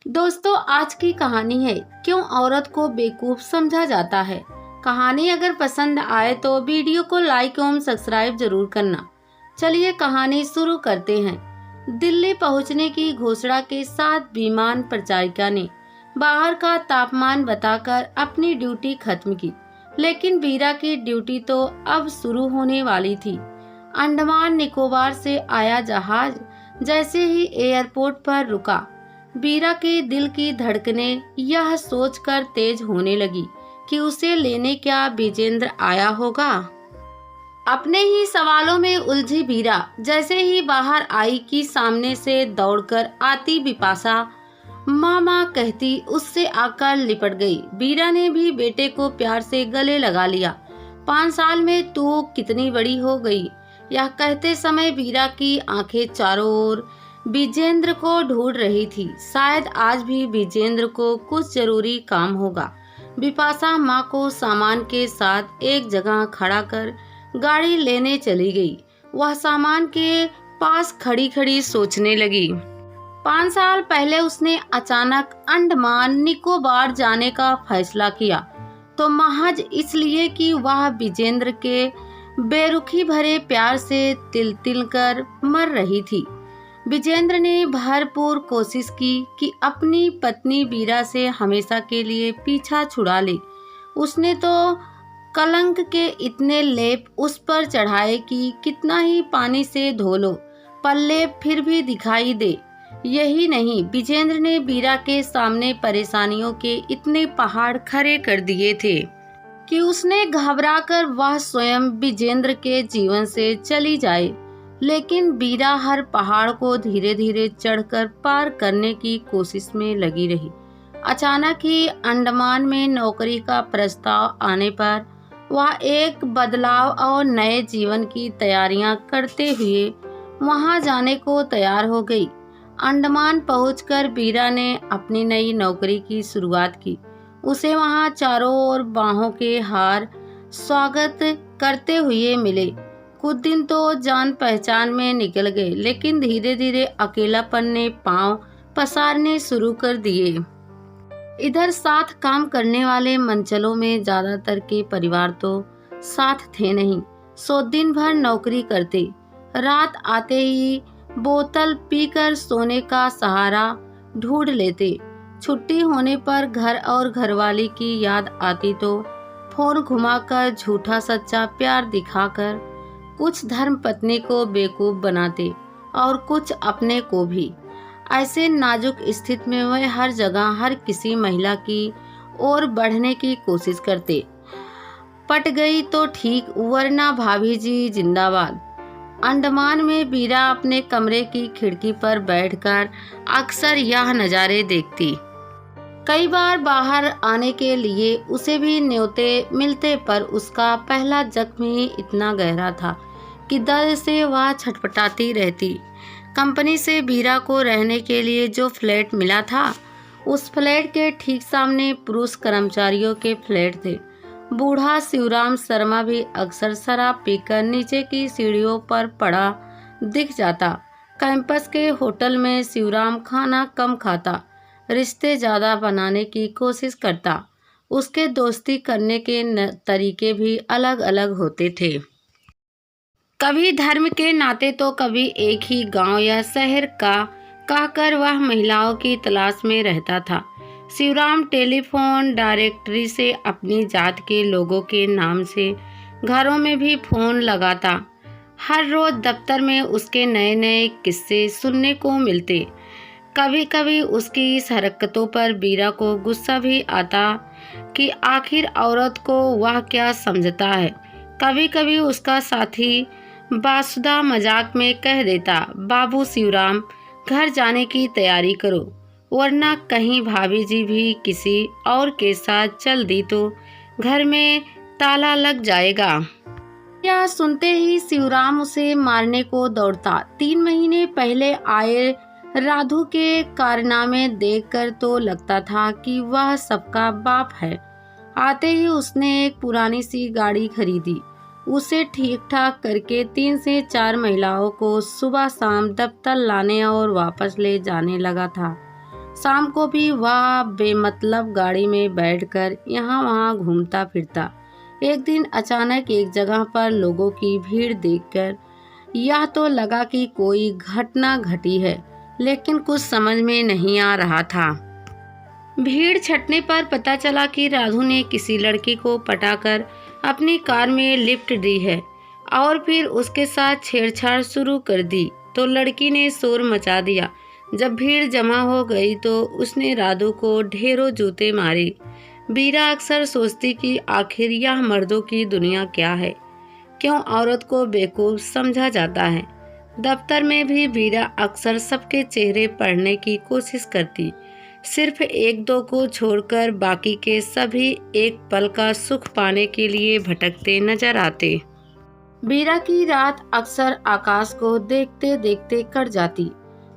दोस्तों, आज की कहानी है क्यों औरत को बेवकूफ समझा जाता है। कहानी अगर पसंद आए तो वीडियो को लाइक एवं सब्सक्राइब जरूर करना। चलिए कहानी शुरू करते हैं। दिल्ली पहुंचने की घोषणा के साथ विमान परिचारिका ने बाहर का तापमान बताकर अपनी ड्यूटी खत्म की, लेकिन वीरा की ड्यूटी तो अब शुरू होने वाली थी। अंडमान निकोबार से आया जहाज जैसे ही एयरपोर्ट पर रुका, वीरा के दिल की धड़कनें यह सोचकर तेज होने लगी कि उसे लेने क्या विजेंद्र आया होगा। अपने ही सवालों में उलझी वीरा जैसे ही बाहर आई कि सामने से दौड़कर आती बिपाशा मामा कहती उससे आकर लिपट गई। वीरा ने भी बेटे को प्यार से गले लगा लिया। 5 साल में तू कितनी बड़ी हो गई। यह कहते समय वीरा की आंखें चारों ओर विजेंद्र को ढूंढ रही थी। शायद आज भी विजेंद्र को कुछ जरूरी काम होगा। बिपाशा माँ को सामान के साथ एक जगह खड़ा कर गाड़ी लेने चली गई। वह सामान के पास खड़ी खड़ी सोचने लगी। 5 साल पहले उसने अचानक अंडमान निकोबार जाने का फैसला किया तो महज इसलिए कि वह विजेंद्र के बेरुखी भरे प्यार से तिल तिल कर मर रही थी। विजेंद्र ने भरपूर कोशिश की कि अपनी पत्नी वीरा से हमेशा के लिए पीछा छुड़ा ले। उसने तो कलंक के इतने लेप उस पर चढ़ाए कि कितना ही पानी से धो लो पर लेप फिर भी दिखाई दे। यही नहीं, विजेंद्र ने वीरा के सामने परेशानियों के इतने पहाड़ खड़े कर दिए थे कि उसने घबराकर वह स्वयं विजेंद्र के जीवन से चली जाए। लेकिन वीरा हर पहाड़ को धीरे धीरे चढ़कर पार करने की कोशिश में लगी रही। अचानक ही अंडमान में नौकरी का प्रस्ताव आने पर वह एक बदलाव और नए जीवन की तैयारियां करते हुए वहां जाने को तैयार हो गई। अंडमान पहुंचकर वीरा ने अपनी नई नौकरी की शुरुआत की। उसे वहां चारों ओर बाहों के हार स्वागत करते हुए मिले। कुछ दिन तो जान पहचान में निकल गए, लेकिन धीरे धीरे अकेलापन ने पांव पसारने शुरू कर दिए। इधर साथ काम करने वाले मंचलों में ज्यादातर के परिवार तो साथ थे नहीं, सो दिन भर नौकरी करते। रात आते ही बोतल पीकर सोने का सहारा ढूंढ लेते। छुट्टी होने पर घर और घरवाली की याद आती तो फोन घुमाकर झूठा सच्चा प्यार दिखाकर कुछ धर्म पत्नी को बेवकूफ बनाते और कुछ अपने को भी। ऐसे नाजुक स्थिति में वह हर जगह हर किसी महिला की ओर बढ़ने की कोशिश करते। पट गई तो ठीक, वरना भाभी जी जिंदाबाद। अंडमान में वीरा अपने कमरे की खिड़की पर बैठकर अक्सर यह नज़ारे देखती। कई बार बाहर आने के लिए उसे भी न्योते मिलते, पर उसका पहला जख्म ही इतना गहरा था कि दर्द से वह छटपटाती रहती। कंपनी से वीरा को रहने के लिए जो फ्लैट मिला था, उस फ्लैट के ठीक सामने पुरुष कर्मचारियों के फ्लैट थे। बूढ़ा शिवराम शर्मा भी अक्सर शराब पीकर नीचे की सीढ़ियों पर पड़ा दिख जाता। कैंपस के होटल में शिवराम खाना कम खाता, रिश्ते ज़्यादा बनाने की कोशिश करता। उसके दोस्ती करने के तरीके भी अलग अलग होते थे। कभी धर्म के नाते तो कभी एक ही गांव या शहर का कहकर वह महिलाओं की तलाश में रहता था। शिवराम टेलीफोन डायरेक्टरी से अपनी जात के लोगों के नाम से घरों में भी फोन लगाता। हर रोज दफ्तर में उसके नए नए किस्से सुनने को मिलते। कभी कभी उसकी इस हरकतों पर वीरा को गुस्सा भी आता कि आखिर औरत को वह क्या समझता है। कभी कभी उसका साथी बासुदा मजाक में कह देता, बाबू शिवराम, घर जाने की तैयारी करो, वरना कहीं भाभी जी भी किसी और के साथ चल दी तो घर में ताला लग जाएगा। यह सुनते ही शिवराम उसे मारने को दौड़ता। 3 महीने पहले आए राधु के कारनामे देखकर तो लगता था कि वह सबका बाप है। आते ही उसने एक पुरानी सी गाड़ी खरीदी। उसे ठीक ठाक करके 3 से 4 महिलाओं को सुबह शाम दफ्तर लाने और वापस ले जाने लगा था। शाम को भी वह बेमतलब गाड़ी में बैठकर यहाँ वहाँ घूमता फिरता। एक दिन अचानक एक जगह पर लोगों की भीड़ देखकर यह तो लगा कि कोई घटना घटी है, लेकिन कुछ समझ में नहीं आ रहा था। भीड़ छटने पर पता चला कि राधु ने किसी लड़की को पटाकर अपनी कार में लिफ्ट दी है और फिर उसके साथ छेड़छाड़ शुरू कर दी। तो लड़की ने शोर मचा दिया। जब भीड़ जमा हो गई तो उसने राधु को ढेरों जूते मारे। बीरा अक्सर सोचती कि आखिर यह मर्दों की दुनिया क्या है, क्यों औरत को बेवकूफ समझा जाता है। दफ्तर में भी बीरा अक्सर सबके चेहरे पढ़ने की कोशिश करती, सिर्फ एक दो को छोड़कर बाकी के सभी एक पल का सुख पाने के लिए भटकते नजर आते। बीरा की रात अक्सर आकाश को देखते देखते कट जाती।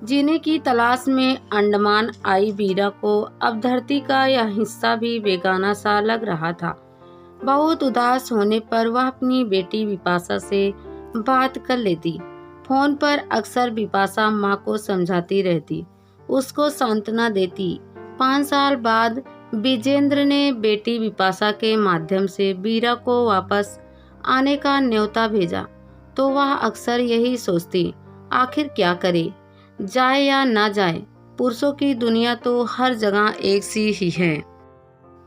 जीने की तलाश में अंडमान आई बीरा को अब धरती का यह हिस्सा भी बेगाना सा लग रहा था। बहुत उदास होने पर वह अपनी बेटी विपाशा से बात कर लेती। फोन पर अक्सर विपाशा माँ को समझाती रहती, उसको सांत्वना देती। 5 साल बाद विजेंद्र ने बेटी विपाशा के माध्यम से बीरा को वापस आने का न्योता भेजा तो वह अक्सर यही सोचती, आखिर क्या करे, जाए या ना जाए। पुरुषों की दुनिया तो हर जगह एक सी ही है।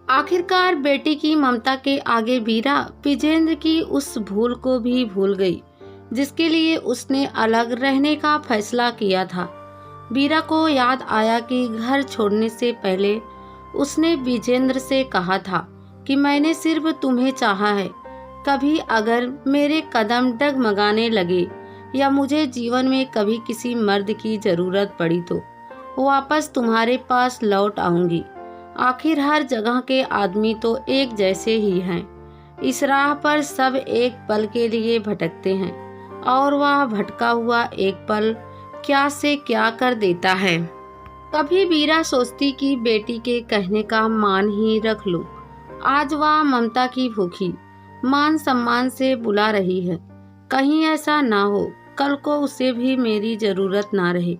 आखिरकार बेटी की ममता के आगे बीरा विजेंद्र की उस भूल को भी भूल गई जिसके लिए उसने अलग रहने का फैसला किया था। बीरा को याद आया कि घर छोड़ने से पहले उसने विजेंद्र से कहा था कि मैंने सिर्फ तुम्हें चाहा है। कभी अगर मेरे कदम डगमगाने लगे या मुझे जीवन में कभी किसी मर्द की जरूरत पड़ी तो वापस तुम्हारे पास लौट आऊंगी। आखिर हर जगह के आदमी तो एक जैसे ही हैं। इस राह पर सब एक पल के लिए भटकते हैं और वह भटका हुआ एक पल क्या से क्या कर देता है। कभी बीरा सोचती कि बेटी के कहने का मान ही रख लूं। आज वह ममता की भूखी मान सम्मान से बुला रही है। कहीं ऐसा ना हो कल को उसे भी मेरी जरूरत ना रहे।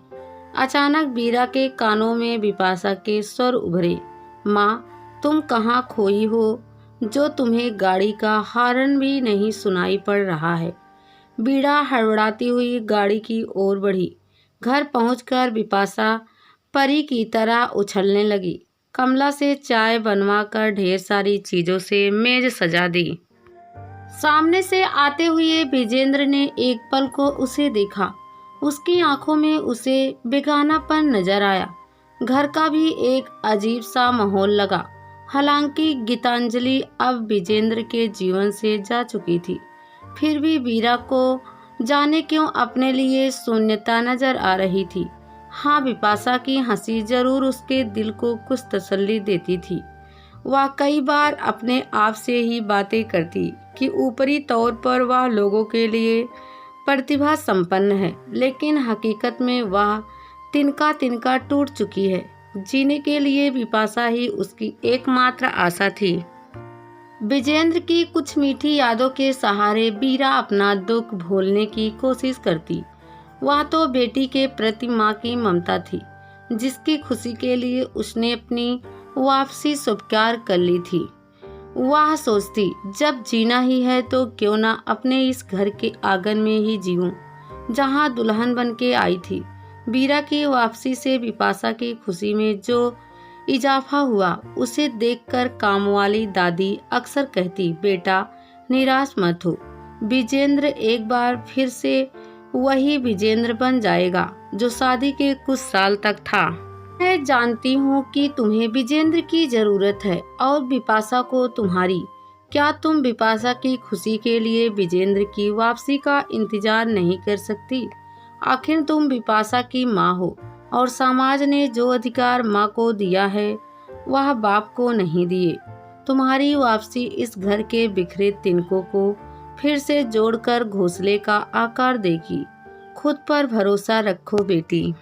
अचानक बीरा के कानों में विपाशा के स्वर उभरे, माँ तुम कहाँ खोई हो, जो तुम्हें गाड़ी का हॉर्न भी नहीं सुनाई पड़ रहा है। बीरा हड़बड़ाती हुई गाड़ी की ओर बढ़ी। घर पहुंचकर विपाशा परी की तरह उछलने लगी। कमला से चाय बनवा कर ढेर सारी चीजों से मेज सजा दी। सामने से आते हुए विजेंद्र ने एक पल को उसे देखा। उसकी आंखों में उसे बेगानापन नजर आया। घर का भी एक अजीब सा माहौल लगा। हालांकि गीतांजलि अब विजेंद्र के जीवन से जा चुकी थी, फिर भी बीरा को जाने क्यों अपने लिए शून्यता नजर आ रही थी। हाँ, विपाशा की हंसी जरूर उसके दिल को कुछ तसल्ली देती थी। वह कई बार अपने आप से ही बातें करती कि ऊपरी तौर पर वह लोगों के लिए प्रतिभा संपन्न है, लेकिन हकीकत में वह तिनका तिनका टूट चुकी है। जीने के लिए विपाशा ही उसकी एकमात्र आशा थी। विजेंद्र की कुछ मीठी यादों के सहारे बीरा अपना दुख भूलने की कोशिश करती। वह तो बेटी के प्रति माँ की ममता थी, जिसकी खुशी के लिए उसने अपनी वापसी स्वीकार कर ली थी। वह सोचती, जब जीना ही है तो क्यों ना अपने इस घर के आंगन में ही जीऊं, जहां दुल्हन बन के आई थी। बीरा की वापसी से विपाशा की खुशी में जो इजाफा हुआ, उसे देखकर कामवाली दादी अक्सर कहती, बेटा निराश मत हो, विजेंद्र एक बार फिर से वही विजेंद्र बन जाएगा जो शादी के कुछ साल तक था। मैं जानती हूँ कि तुम्हें विजेंद्र की जरूरत है और विपाशा को तुम्हारी। क्या तुम विपाशा की खुशी के लिए विजेंद्र की वापसी का इंतजार नहीं कर सकती? आखिर तुम विपाशा की माँ हो और समाज ने जो अधिकार माँ को दिया है वह बाप को नहीं दिए। तुम्हारी वापसी इस घर के बिखरे तिनकों को फिर से जोड़कर घोंसले का आकार देगी। खुद पर भरोसा रखो बेटी।